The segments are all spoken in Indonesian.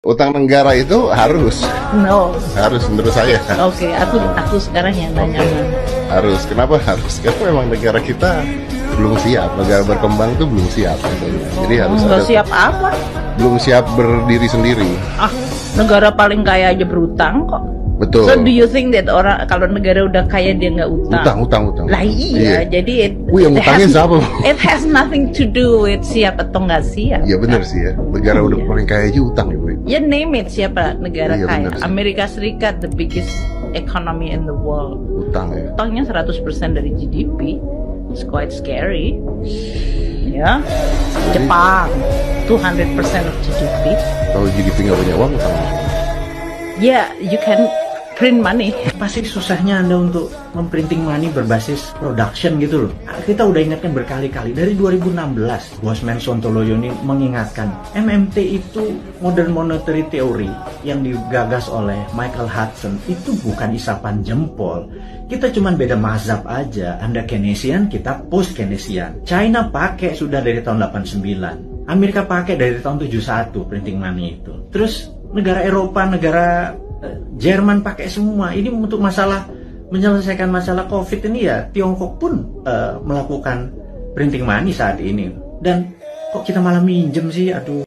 Utang negara itu harus No. menurut saya. Oke, aku sekarang yang nanya. Harus. Kenapa harus? Karena memang negara kita belum siap. Negara berkembang itu belum siap. Jadi harus Nggak ada. siap apa? Belum siap berdiri sendiri. Negara paling kaya aja berutang kok. Betul. So do you think that orang kalau negara udah kaya dia nggak utang? Utang. Lah iya, jadi Yang utangnya siapa? It has nothing to do with siap atau nggak siap. Iya benar sih ya. Negara udah paling kaya aja utang ya, Bu. Ya name it, siapa negara Iya, kaya? benar sih. Amerika Serikat, the biggest economy in the world. Utang ya. Utangnya 100% dari GDP. It's quite scary. Ya. Jepang 200% of GDP. Kalau GDP nggak punya uang, utang. Yeah, you can print money. Pasti susahnya Anda untuk memprinting money berbasis production gitu loh. Kita udah ingatkan berkali-kali dari 2016, Bosman Sontoloyo ini mengingatkan MMT itu Modern Monetary Theory yang digagas oleh Michael Hudson itu bukan isapan jempol. Kita cuma beda mazhab aja. Anda Keynesian, kita post Keynesian. China pakai sudah dari tahun 89. Amerika pakai dari tahun 71 printing money itu. Terus negara Eropa, negara Jerman pakai semua. Ini untuk masalah menyelesaikan masalah COVID ini ya Tiongkok pun melakukan printing money saat ini. Dan kok kita malah minjem sih? Aduh.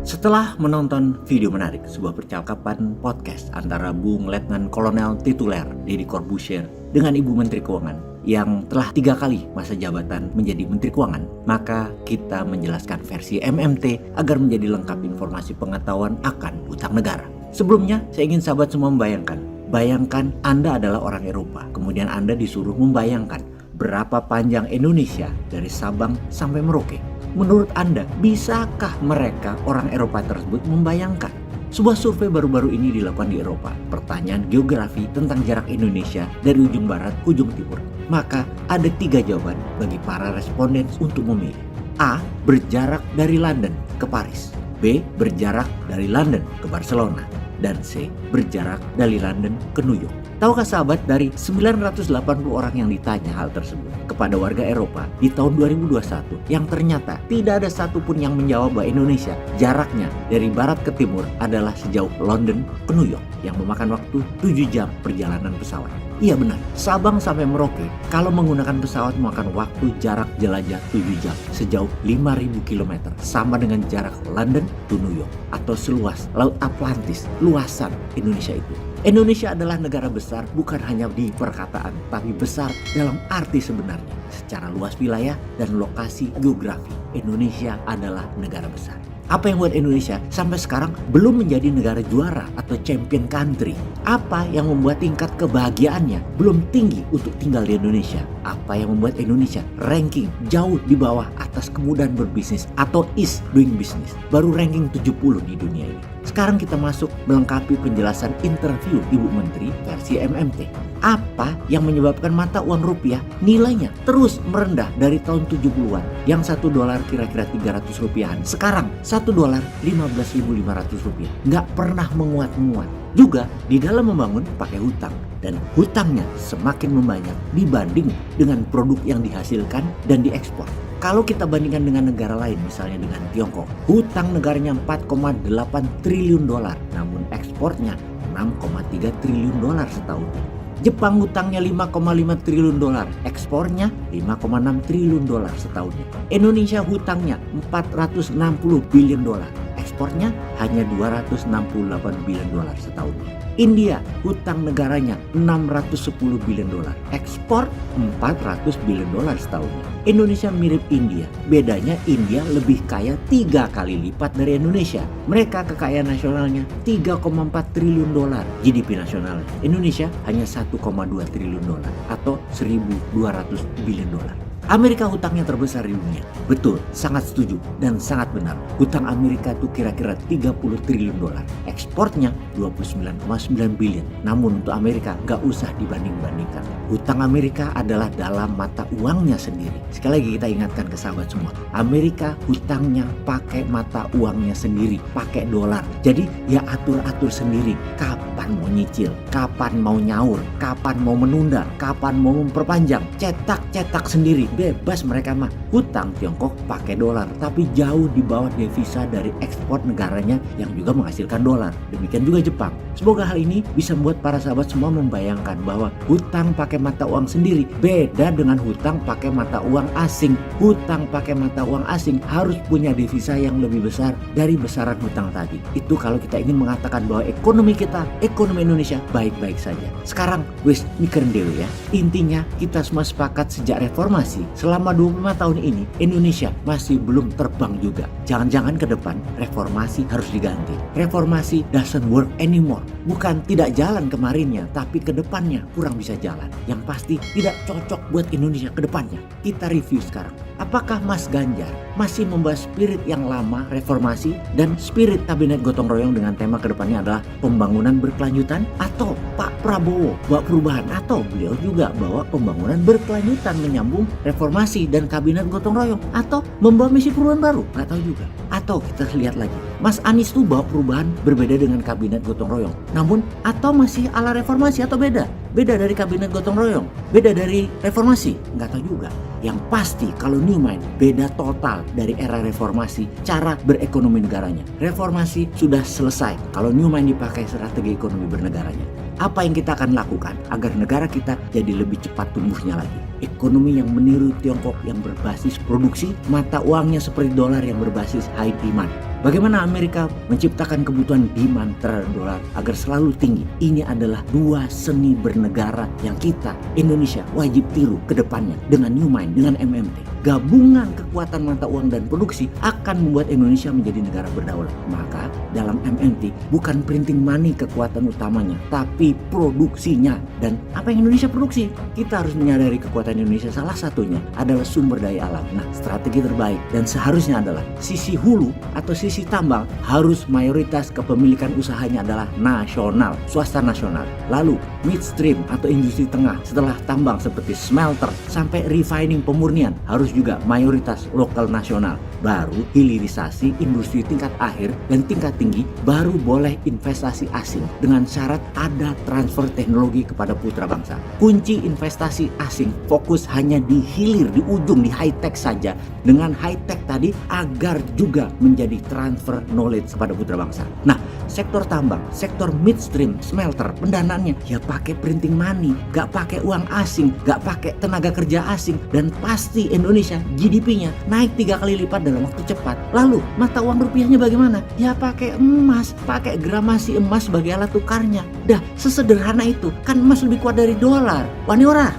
Setelah menonton video menarik, sebuah percakapan podcast antara Bung Letnan Kolonel Tituler Deddy Corbuzier dengan Ibu Menteri Keuangan yang telah 3 kali masa jabatan menjadi Menteri Keuangan, maka kita menjelaskan versi MMT agar menjadi lengkap informasi pengetahuan akan utang negara. Sebelumnya, saya ingin sahabat semua bayangkan Anda adalah orang Eropa, kemudian Anda disuruh membayangkan berapa panjang Indonesia dari Sabang sampai Merauke. Menurut Anda, bisakah mereka orang Eropa tersebut membayangkan? Sebuah survei baru-baru ini dilakukan di Eropa. Pertanyaan geografi tentang jarak Indonesia dari ujung barat ke ujung timur. Maka ada 3 jawaban bagi para responden untuk memilih. A. Berjarak dari London ke Paris. B. Berjarak dari London ke Barcelona. Dan C. Berjarak dari London ke New York. Tahukah sahabat, dari 980 orang yang ditanya hal tersebut kepada warga Eropa di tahun 2021, yang ternyata tidak ada satupun yang menjawab bahwa Indonesia jaraknya dari barat ke timur adalah sejauh London ke New York yang memakan waktu 7 jam perjalanan pesawat. Iya benar, Sabang sampai Merauke kalau menggunakan pesawat memakan waktu jarak jelajah 7 jam sejauh 5.000 km, sama dengan jarak London to New York atau seluas Laut Atlantis luasan Indonesia itu. Indonesia adalah negara besar bukan hanya di perkataan, tapi besar dalam arti sebenarnya. Secara luas wilayah dan lokasi geografi, Indonesia adalah negara besar. Apa yang membuat Indonesia sampai sekarang belum menjadi negara juara atau champion country? Apa yang membuat tingkat kebahagiaannya belum tinggi untuk tinggal di Indonesia? Apa yang membuat Indonesia ranking jauh di bawah atas kemudahan berbisnis atau ease doing business? Baru ranking 70 di dunia ini. Sekarang kita masuk melengkapi penjelasan interview Ibu Menteri versi MMT. Apa yang menyebabkan mata uang rupiah nilainya terus merendah dari tahun 70-an, yang $1 kira-kira 300 rupiahan, sekarang $1 15.500 rupiah, nggak pernah menguat-menguat. Juga di dalam membangun pakai hutang, dan hutangnya semakin membanyak dibanding dengan produk yang dihasilkan dan diekspor. Kalau kita bandingkan dengan negara lain, misalnya dengan Tiongkok, hutang negaranya $4,8 triliun, namun ekspornya $6,3 triliun setahun. Jepang hutangnya $5,5 triliun, ekspornya $5,6 triliun setahun. Indonesia hutangnya $460 billion, ekspornya hanya $268 billion setahun. India hutang negaranya $610 billion, ekspor $400 billion setahun. Indonesia mirip India, bedanya India lebih kaya 3 kali lipat dari Indonesia. Mereka kekayaan nasionalnya $3,4 triliun, GDP nasional Indonesia hanya $1,2 triliun atau $1.200 billion. Amerika hutangnya terbesar di dunia. Betul, sangat setuju dan sangat benar. Hutang Amerika itu kira-kira $30 triliun. Ekspornya 29,9 billion. Namun untuk Amerika gak usah dibanding-bandingkan. Hutang Amerika adalah dalam mata uangnya sendiri. Sekali lagi kita ingatkan ke sahabat semua. Amerika hutangnya pakai mata uangnya sendiri, pakai dolar. Jadi ya atur-atur sendiri. Kapan mau nyicil, kapan mau nyaur, kapan mau menunda, kapan mau memperpanjang. Cetak-cetak sendiri. bebas mereka mah. Hutang Tiongkok pakai dolar, tapi jauh di bawah devisa dari ekspor negaranya yang juga menghasilkan dolar. Demikian juga Jepang. Semoga hal ini bisa membuat para sahabat semua membayangkan bahwa hutang pakai mata uang sendiri beda dengan hutang pakai mata uang asing. Hutang pakai mata uang asing harus punya devisa yang lebih besar dari besaran hutang tadi. Itu kalau kita ingin mengatakan bahwa ekonomi kita, ekonomi Indonesia baik-baik saja. Sekarang wis mikirin dulu ya. Intinya kita semua sepakat sejak reformasi selama 25 tahun ini Indonesia masih belum terbang juga. Jangan-jangan ke depan reformasi harus diganti. Reformasi doesn't work anymore. Bukan tidak jalan kemarinnya, tapi ke depannya kurang bisa jalan. Yang pasti tidak cocok buat Indonesia ke depannya. Kita review sekarang. Apakah Mas Ganjar masih membahas spirit yang lama reformasi dan spirit kabinet gotong royong dengan tema kedepannya adalah pembangunan berkelanjutan, atau Pak Prabowo bawa perubahan, atau beliau juga bawa pembangunan berkelanjutan menyambung reformasi dan kabinet gotong royong, atau membawa misi perubahan baru? Nggak tahu juga. Atau kita lihat lagi, Mas Anies tuh bawa perubahan berbeda dengan kabinet gotong royong, namun atau masih ala reformasi atau beda dari kabinet gotong royong, beda dari reformasi, nggak tahu juga. Yang pasti kalau New Mind beda total dari era reformasi cara berekonomi negaranya. Reformasi sudah selesai kalau New Mind dipakai strategi ekonomi bernegaranya. Apa yang kita akan lakukan agar negara kita jadi lebih cepat tumbuhnya lagi? Ekonomi yang meniru Tiongkok yang berbasis produksi, mata uangnya seperti dolar yang berbasis high demand. Bagaimana Amerika menciptakan kebutuhan demand terhadap dolar agar selalu tinggi? Ini adalah dua seni bernegara yang kita, Indonesia, wajib tiru ke depannya dengan New Mind, dengan MMT. Gabungan kekuatan mata uang dan produksi akan membuat Indonesia menjadi negara berdaulat. Maka dalam MMT bukan printing money kekuatan utamanya, tapi produksinya. Dan apa yang Indonesia produksi? Kita harus menyadari kekuatan Indonesia salah satunya adalah sumber daya alam. Nah, strategi terbaik dan seharusnya adalah sisi hulu atau sisi tambang harus mayoritas kepemilikan usahanya adalah nasional, swasta nasional. Lalu midstream atau industri tengah setelah tambang seperti smelter sampai refining pemurnian harus juga mayoritas lokal nasional. Baru hilirisasi industri tingkat akhir dan tingkat tinggi baru boleh investasi asing dengan syarat ada transfer teknologi kepada putra bangsa. Kunci investasi asing fokus hanya di hilir, di ujung, di high tech saja. Dengan high tech tadi agar juga menjadi transfer knowledge kepada putra bangsa. Nah, sektor tambang, sektor midstream, smelter, pendanaannya ya pakai printing money, gak pakai uang asing, gak pakai tenaga kerja asing, dan pasti Indonesia GDP-nya naik 3 kali lipat dalam waktu cepat. Lalu mata uang rupiahnya bagaimana? Ya pakai emas, pakai gramasi emas sebagai alat tukarnya. Dah sesederhana itu. Kan emas lebih kuat dari dolar. Wani ora?